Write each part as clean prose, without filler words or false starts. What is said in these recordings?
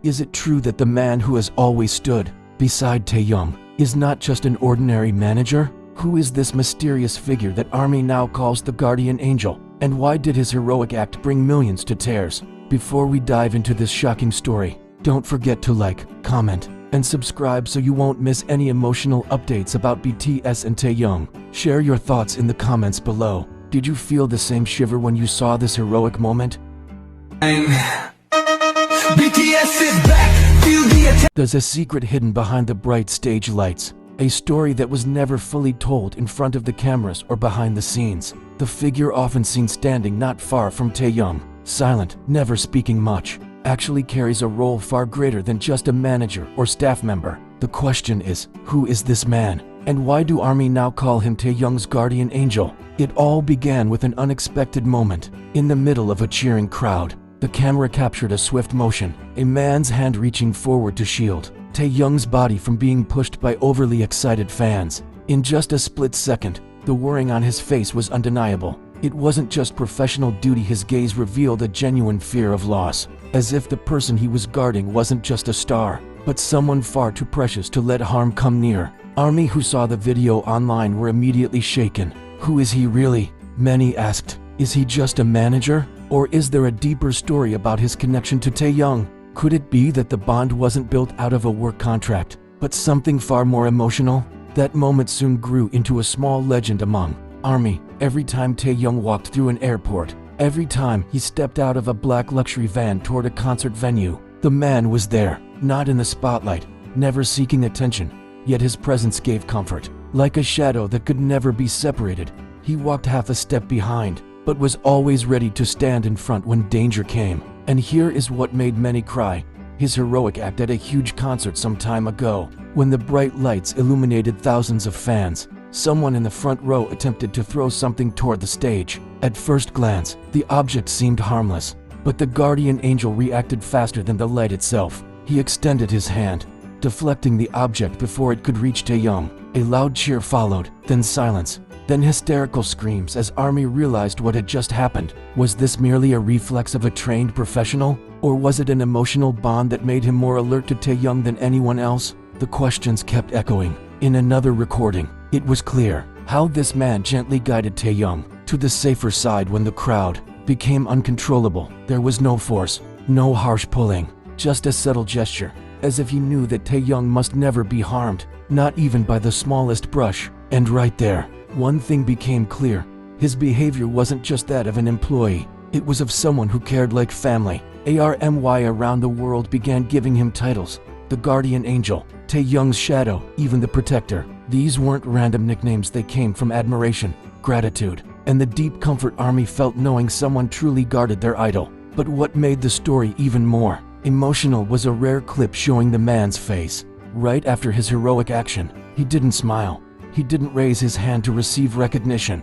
Is it true that the man who has always stood beside Taehyung is not just an ordinary manager? Who is this mysterious figure that ARMY now calls the guardian angel? And why did his heroic act bring millions to tears? Before we dive into this shocking story, don't forget to like, comment, and subscribe so you won't miss any emotional updates about BTS and Taehyung. Share your thoughts in the comments below. Did you feel the same shiver when you saw this heroic moment? BTS is back. Feel the There's a secret hidden behind the bright stage lights. A story that was never fully told in front of the cameras or behind the scenes. The figure often seen standing not far from Taehyung, silent, never speaking much, actually carries a role far greater than just a manager or staff member. The question is, who is this man? And why do ARMY now call him Taehyung's guardian angel? It all began with an unexpected moment. In the middle of a cheering crowd, the camera captured a swift motion, a man's hand reaching forward to shield Taehyung's body from being pushed by overly excited fans. In just a split second, the worrying on his face was undeniable. It wasn't just professional duty, his gaze revealed a genuine fear of loss, as if the person he was guarding wasn't just a star, but someone far too precious to let harm come near. ARMY who saw the video online were immediately shaken. Who is he really? Many asked. Is he just a manager? Or is there a deeper story about his connection to Taehyung? Could it be that the bond wasn't built out of a work contract, but something far more emotional? That moment soon grew into a small legend among ARMY. Every time Taehyung walked through an airport, every time he stepped out of a black luxury van toward a concert venue, the man was there, not in the spotlight, never seeking attention, yet his presence gave comfort. Like a shadow that could never be separated, he walked half a step behind, but was always ready to stand in front when danger came. And here is what made many cry: his heroic act at a huge concert some time ago. When the bright lights illuminated thousands of fans, someone in the front row attempted to throw something toward the stage. At first glance, the object seemed harmless, but the guardian angel reacted faster than the light itself. He extended his hand, deflecting the object before it could reach Taehyung. A loud cheer followed, then silence, then hysterical screams as ARMY realized what had just happened. Was this merely a reflex of a trained professional? Or was it an emotional bond that made him more alert to Taehyung than anyone else? The questions kept echoing. In another recording, it was clear how this man gently guided Taehyung to the safer side when the crowd became uncontrollable. There was no force, no harsh pulling, just a subtle gesture, as if he knew that Taehyung must never be harmed, not even by the smallest brush. And right there, one thing became clear. His behavior wasn't just that of an employee, it was of someone who cared like family. ARMY around the world began giving him titles: the Guardian Angel, Taehyung's Shadow, even the Protector. These weren't random nicknames, they came from admiration, gratitude, and the deep comfort ARMY felt knowing someone truly guarded their idol. But what made the story even more emotional was a rare clip showing the man's face. Right after his heroic action, he didn't smile. He didn't raise his hand to receive recognition.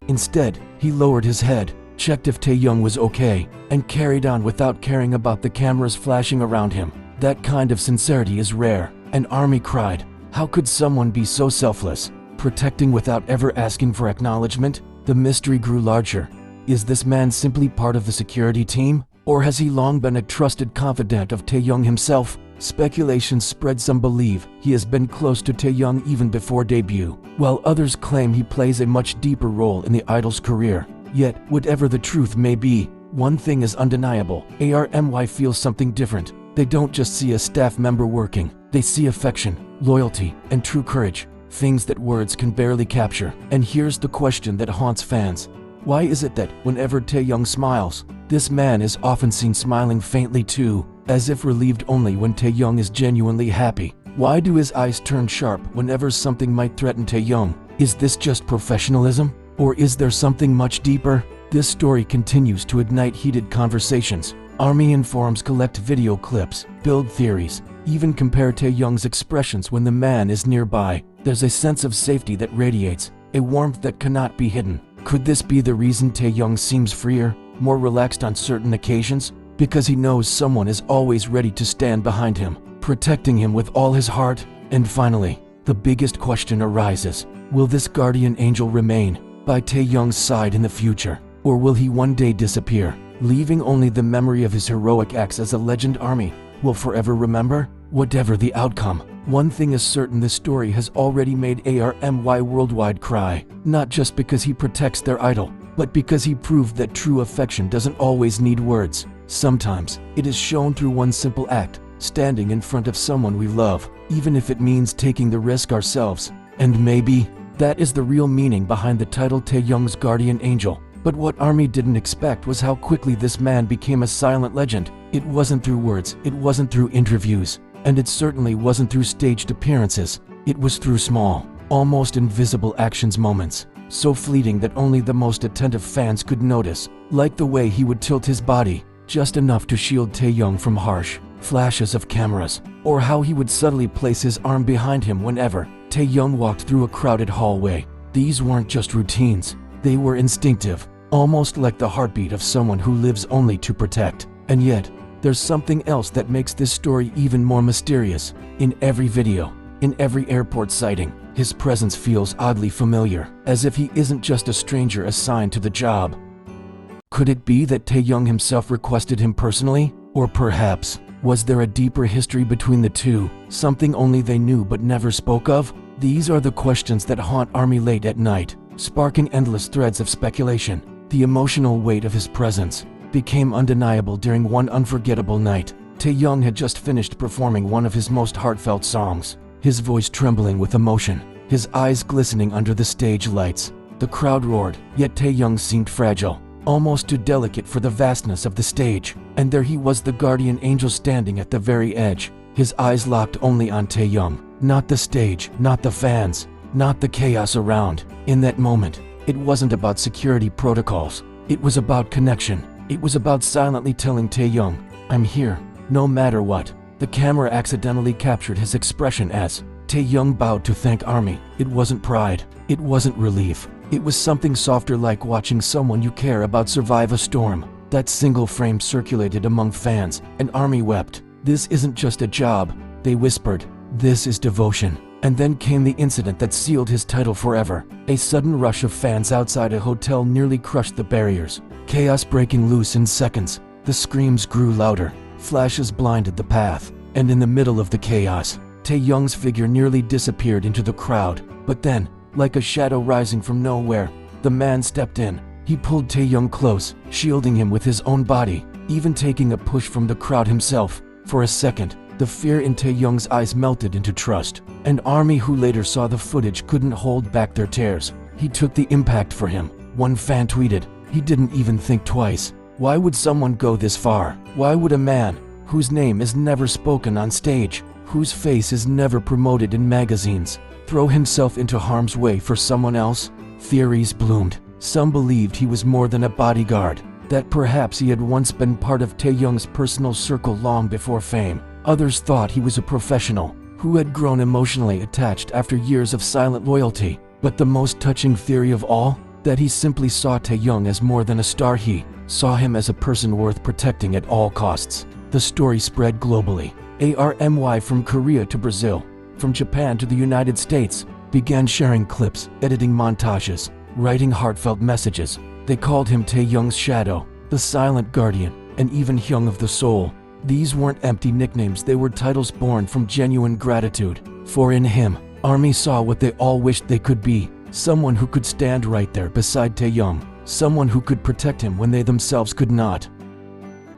Instead, he lowered his head, checked if Taehyung was okay, and carried on without caring about the cameras flashing around him. That kind of sincerity is rare, and ARMY cried. How could someone be so selfless, protecting without ever asking for acknowledgement? The mystery grew larger. Is this man simply part of the security team? Or has he long been a trusted confidant of Taehyung himself? Speculation spread. Some believe he has been close to Taehyung even before debut, while others claim he plays a much deeper role in the idol's career. Yet, whatever the truth may be, one thing is undeniable: ARMY feels something different. They don't just see a staff member working, they see affection, loyalty, and true courage, things that words can barely capture. And here's the question that haunts fans: why is it that whenever Taehyung smiles, this man is often seen smiling faintly too, as if relieved only when Taehyung is genuinely happy? Why do his eyes turn sharp whenever something might threaten Taehyung? Is this just professionalism? Or is there something much deeper? This story continues to ignite heated conversations. ARMY informs, collect video clips, build theories, even compare Taehyung's expressions when the man is nearby. There's a sense of safety that radiates, a warmth that cannot be hidden. Could this be the reason Taehyung seems freer, more relaxed on certain occasions? Because he knows someone is always ready to stand behind him, protecting him with all his heart. And finally, the biggest question arises: will this guardian angel remain by Taehyung's side in the future? Or will he one day disappear, leaving only the memory of his heroic acts as a legend? ARMY will forever remember? Whatever the outcome, one thing is certain: this story has already made ARMY worldwide cry. Not just because he protects their idol, but because he proved that true affection doesn't always need words. Sometimes, it is shown through one simple act: standing in front of someone we love, even if it means taking the risk ourselves. And maybe, that is the real meaning behind the title Taehyung's Guardian Angel. But what ARMY didn't expect was how quickly this man became a silent legend. It wasn't through words, it wasn't through interviews, and it certainly wasn't through staged appearances. It was through small, almost invisible actions, moments, so fleeting that only the most attentive fans could notice, like the way he would tilt his body, just enough to shield Taehyung from harsh flashes of cameras, or how he would subtly place his arm behind him whenever Taehyung walked through a crowded hallway. These weren't just routines, they were instinctive, almost like the heartbeat of someone who lives only to protect. And yet, there's something else that makes this story even more mysterious. In every video, in every airport sighting, his presence feels oddly familiar, as if he isn't just a stranger assigned to the job. Could it be that Taehyung himself requested him personally? Or perhaps, was there a deeper history between the two, something only they knew but never spoke of? These are the questions that haunt ARMY late at night, sparking endless threads of speculation. The emotional weight of his presence became undeniable during one unforgettable night. Taehyung had just finished performing one of his most heartfelt songs, his voice trembling with emotion, his eyes glistening under the stage lights. The crowd roared, yet Taehyung seemed fragile, almost too delicate for the vastness of the stage. And there he was, the guardian angel, standing at the very edge, his eyes locked only on Taehyung, not the stage, not the fans, not the chaos around. In that moment, it wasn't about security protocols, it was about connection. It was about silently telling Taehyung, "I'm here, no matter what." The camera accidentally captured his expression as Taehyung bowed to thank ARMY. It wasn't pride, it wasn't relief, it was something softer, like watching someone you care about survive a storm. That single frame circulated among fans, and ARMY wept. "This isn't just a job," they whispered, "this is devotion." And then came the incident that sealed his title forever. A sudden rush of fans outside a hotel nearly crushed the barriers, chaos breaking loose in seconds. The screams grew louder, flashes blinded the path, and in the middle of the chaos, Taehyung's figure nearly disappeared into the crowd. But then, like a shadow rising from nowhere, the man stepped in. He pulled Taehyung close, shielding him with his own body, even taking a push from the crowd himself. For a second, the fear in Taehyung's eyes melted into trust, and ARMY, who later saw the footage, couldn't hold back their tears. He took the impact for him. One fan tweeted, "He didn't even think twice. Why would someone go this far? Why would a man, whose name is never spoken on stage, whose face is never promoted in magazines, throw himself into harm's way for someone else?" Theories bloomed. Some believed he was more than a bodyguard, that perhaps he had once been part of Taehyung's personal circle long before fame. Others thought he was a professional, who had grown emotionally attached after years of silent loyalty. But the most touching theory of all, that he simply saw Taehyung as more than a star. He saw him as a person worth protecting at all costs. The story spread globally. ARMY from Korea to Brazil, from Japan to the United States, began sharing clips, editing montages, writing heartfelt messages. They called him Taehyung's shadow, the silent guardian, and even Hyung of the soul. These weren't empty nicknames, they were titles born from genuine gratitude. For in him, ARMY saw what they all wished they could be: someone who could stand right there beside Taehyung, someone who could protect him when they themselves could not.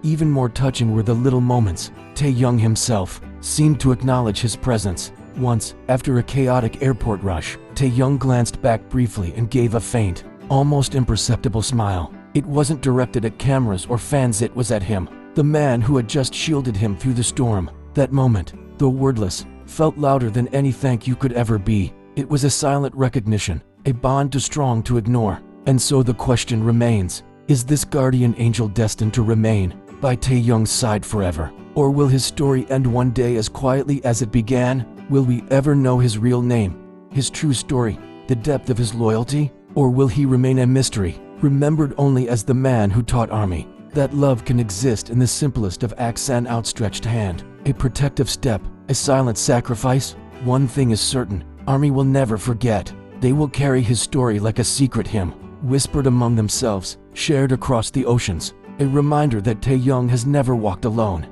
Even more touching were the little moments. Taehyung himself seemed to acknowledge his presence. Once, after a chaotic airport rush, Taehyung glanced back briefly and gave a faint, almost imperceptible smile. It wasn't directed at cameras or fans, it was at him, the man who had just shielded him through the storm. That moment, though wordless, felt louder than any thank you could ever be. It was a silent recognition, a bond too strong to ignore. And so the question remains, is this guardian angel destined to remain by Taehyung's side forever? Or will his story end one day as quietly as it began? Will we ever know his real name, his true story, the depth of his loyalty? Or will he remain a mystery, remembered only as the man who taught ARMY that love can exist in the simplest of acts: an outstretched hand, a protective step, a silent sacrifice? One thing is certain, ARMY will never forget. They will carry his story like a secret hymn, whispered among themselves, shared across the oceans, a reminder that Taehyung has never walked alone.